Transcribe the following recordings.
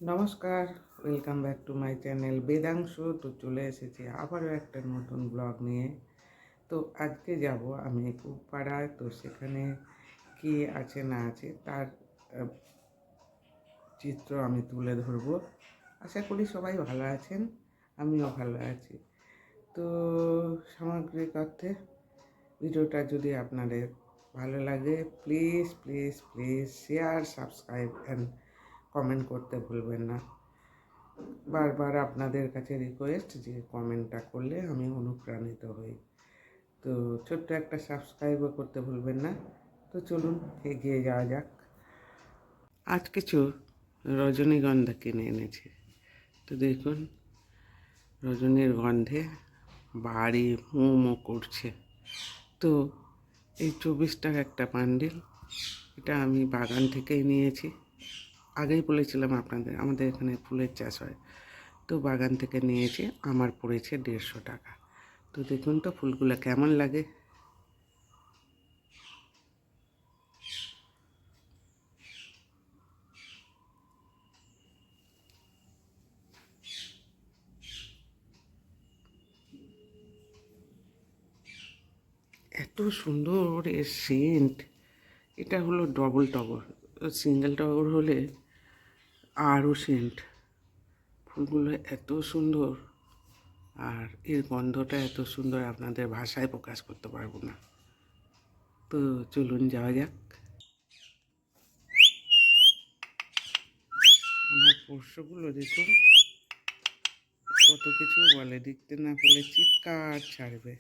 নমস্কার, welcome back to my channel Vedanshu. তো চলে এসেছি আবারও একটা নতুন ব্লগ নিয়ে। তো আজকে যাব আমি কুপাড়ায়। তো সেখানে কি আছে না আছে তার চিত্র আমি তুলে ধরবো। আশা করি সবাই ভালো আছেন, আমিও ভালো আছি। তো সামগ্রিক অর্থে ভিডিওটা যদি আপনাদের ভালো লাগে please please please share, subscribe and comment করতে ভুলবেন না। বারবার আপনাদের কাছে রিকোয়েস্ট যে কমেন্টটা করলে আমি অনুপ্রাণিত হই। তো ছোট্ট একটা সাবস্ক্রাইবও করতে ভুলবেন না। তো চলুন এগিয়ে যাওয়া যাক। আজ কিছু রজনীগন্ধা কিনে এনেছি। তো দেখুন রজনীর গন্ধে বাড়ি মো করছে। তো এই 24 টাকা একটা বান্ডিল, এটা আমি বাগান থেকেই নিয়েছি। আগেই বলেছিলাম আপনাদের আমাদের এখানে ফুলের চাষ হয়, তো বাগান থেকে নিয়েছি। আমার পড়েছে 150 টাকা। তো দেখুন তো ফুলগুলো কেমন লাগে। এত সুন্দর এর সেন্ট। এটা হলো ডবল টগর, সিঙ্গেল টগর হলে আরও সেন্ট। ফুলগুলো এত সুন্দর আর এর গন্ধটা এত সুন্দর আপনাদের ভাষায় প্রকাশ করতে পারবো না। তো চলুন যাওয়া যাক। আমার পোষ্যগুলো দেখুন কত কিছু বলে, দেখতে না পেলে চিৎকার ছাড়বে।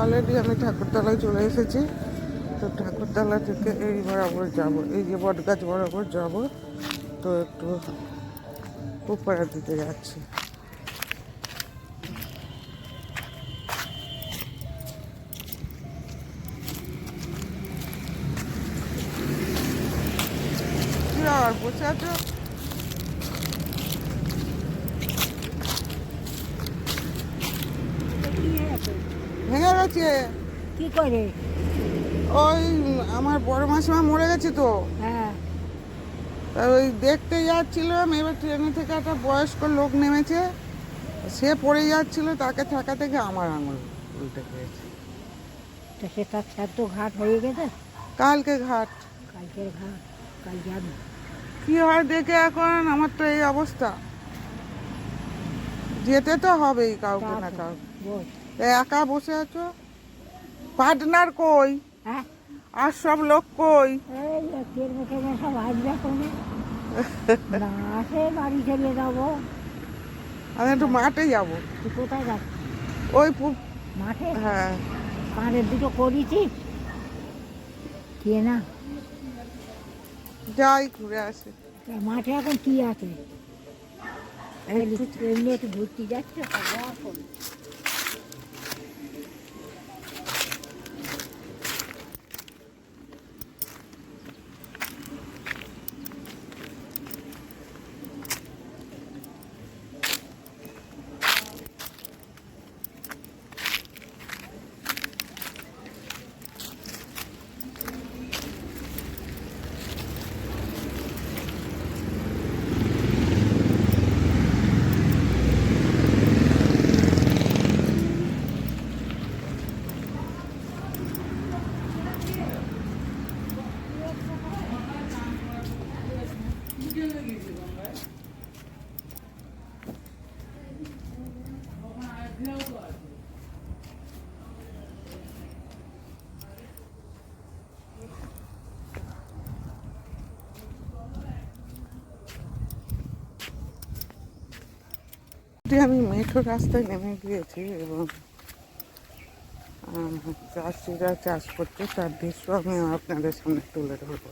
অলরেডি আমি ঠাকুরতলায় চলে এসেছি। তো ঠাকুরতলা থেকে এই বরাবর যাব, এই যে বটগাছ বরাবর যাব। তো একটু কুপাড়ার দিকে যাচ্ছি। কি আর বসে আছো? ভেঙে গেছে। কি করে? ওই আমার বড় মাসিমা মরে গেছে তো, হ্যাঁ, তা ওই দেখতে যাচ্ছিলাম। এবার ট্রেনে থেকে একটা বয়স্ক লোক নেমেছে, সে পড়ে যাচ্ছিল, তাকে থাকা থেকে আমার আঙুল উল্টে গেছে। তা সে তার শ্রাদ্ধ ঘাট হয়ে গেছে। কালকে ঘাট। কালকের ঘাট কাল যাবে। কি হয় দেখে, এখন আমার তো এই অবস্থা, যেতে তো হবেই কাউকে না কাউকে। বল। একা বসে আছো, পার্টনার কই? হ্যাঁ, আর সব লোক কই? এই একের মুখে সব আসবে কোনো না আসে বাড়ি চলে যাবো। আমি একটু মাঠে যাবো। তুই কোথায় যাচ্ছিস? ওই মাঠে? হ্যাঁ, কানের দুটো করেছিস কে না? যাই ঘুরে আসি। তা মাঠে এখন কি আছে? একটু এমনি একটু ঘুরতে যাচ্ছে। আমি মেঠো রাস্তায় নেমে গিয়েছি এবং চাষিরা চাষ করছে তার দৃশ্য আমি আপনাদের সামনে তুলে ধরবো।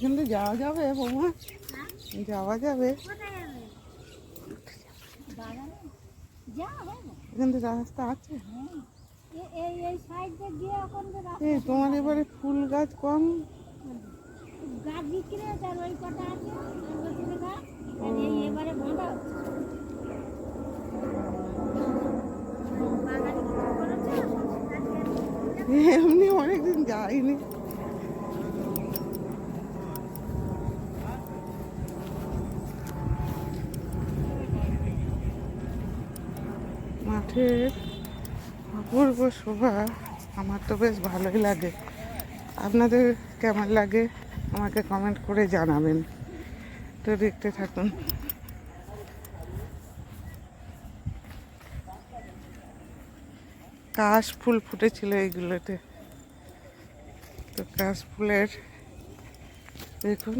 এখান থেকে যাওয়া যাবে বৌমা? যাওয়া যাবে? এখান থেকে রাস্তা আছে? এই তোমার এবারে ফুল গাছ কম, গাছ বিক্রি হয়েছে আর ওই কটা আছে গাছ এবারে বাঁধা হচ্ছে। এমনি অনেকদিন যাইনি। মাঠের অপূর্ব শোভা আমার তো বেশ ভালোই লাগে। আপনাদের কেমন লাগে আমাকে কমেন্ট করে জানাবেন। তো দেখতে থাকুন। কাশ ফুল ফুটেছিল এইগুলোতে, তো কাশ ফুলের দেখুন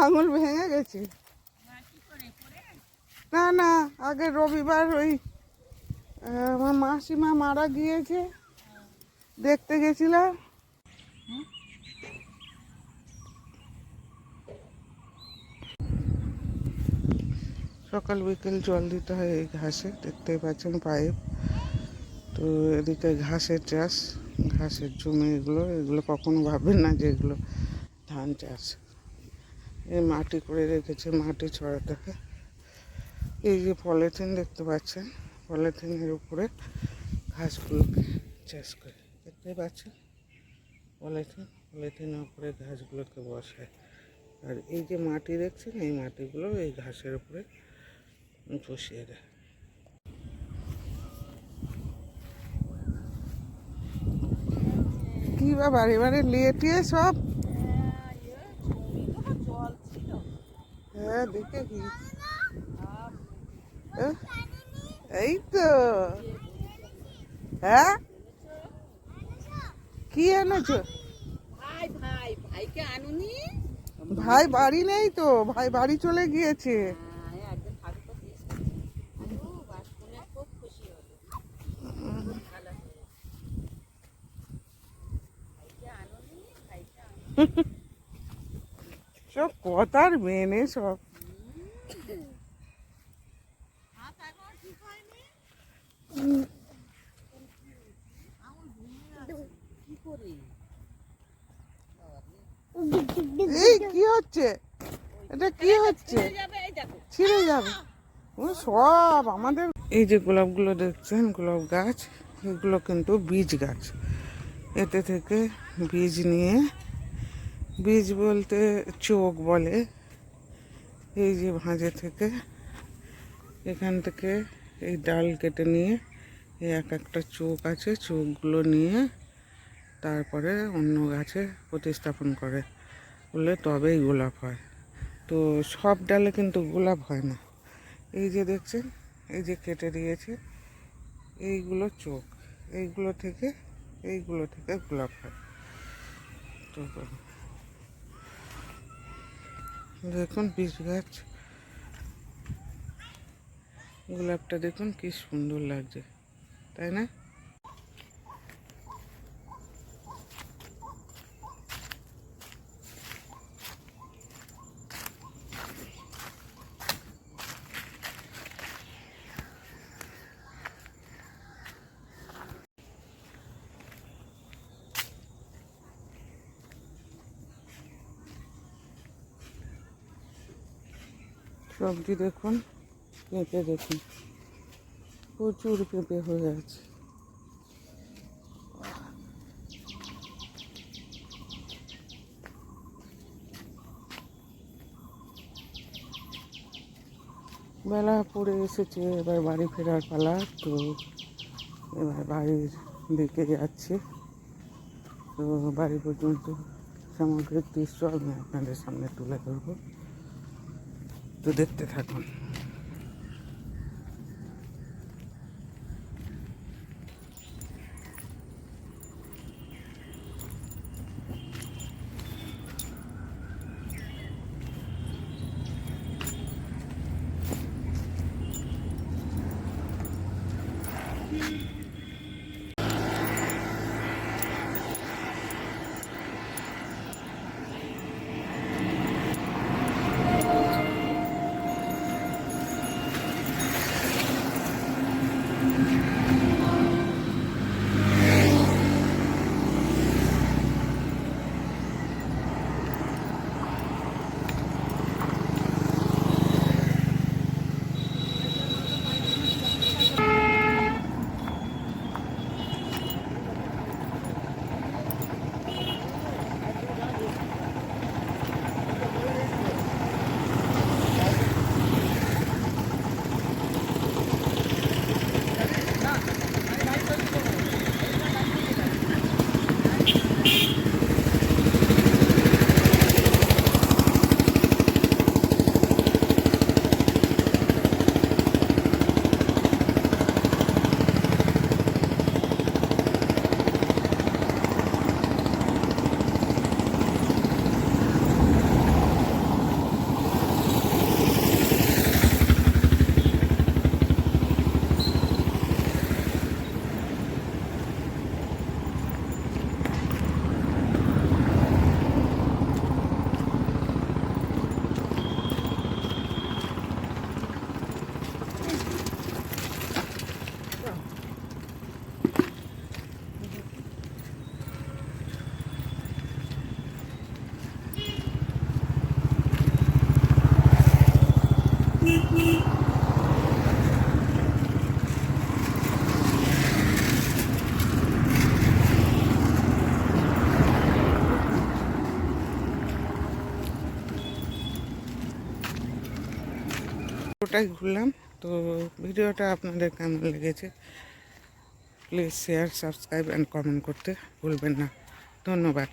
আঙুল ভেঙে গেছে। না না, আগে রবিবার ওই আমার মাসিমা মারা গিয়েছে, দেখতে গেছিলাম। সকাল বিকেল জল দিতে হয় এই ঘাসে, দেখতেই পাচ্ছেন পাইপ। তো এদিকে ঘাসের চাষ, ঘাসের জমি এগুলো, এগুলো কখনো ভাববেন না যে এগুলো ধান চাষ। এই মাটি করে রেখেছে, মাটি ছড়াতে হয়। এই যে পলিথিন দেখতে পাচ্ছেন, পলিথিনের উপরে ঘাসগুলোকে চাষ করে, দেখতে পাচ্ছেন পলিথিনের উপরে ঘাসগুলোকে বসায়। আর এই যে মাটি দেখছেন, এই মাটিগুলো এই ঘাসের উপরে বসিয়ে দেয়। কি বা বাড়ি বাড়ি লিয়ে সব, হ্যাঁ দেখে কি এই তো, হ্যাঁ কি এনেছো? ভাই বাড়ি নেই তো, ভাই বাড়ি চলে গিয়েছে। সব কথার মেনে সব। এই কি হচ্ছে, এটা কি হচ্ছে? ছিঁড়ে যাবে ও সব আমাদের। এই যে গোলাপগুলো দেখছেন, গোলাপ গাছ, এগুলো কিন্তু বীজ গাছ। এতে থেকে বীজ নিয়ে, বীজ বলতে চোখ বলে, এই যে ভাঁজে থেকে, এখান থেকে এই ডাল কেটে নিয়ে এই এক একটা চোখ আছে, চোখগুলো নিয়ে তারপরে অন্য গাছে প্রতিস্থাপন করে, বলে তবেই গোলাপ হয়। তো সব ডালে কিন্তু গোলাপ হয় না। এই যে দেখছেন, এই যে কেটে দিয়েছে, এইগুলো চোখ, এইগুলো থেকে গোলাপ হয়। তো দেখুন বীজ গাছ, গোলাপটা দেখুন কি সুন্দর লাগছে, তাই না? সবজি দেখুন, পেঁপে দেখুন, প্রচুর পেঁপে হয়ে আছে। বেলা পড়ে এসেছে, এবার বাড়ি ফেরার পালা। তো এবার বাড়ির দিকে যাচ্ছি। তো বাড়ি পর্যন্ত সামগ্রিক দৃশ্য আমি আপনাদের সামনে তুলে ধরবো, তো দেখতে থাকুন। ওটাই ঘুরলাম। তো ভিডিওটা আপনাদের কেমন লেগেছে please share, subscribe and comment করতে ভুলবেন না। ধন্যবাদ।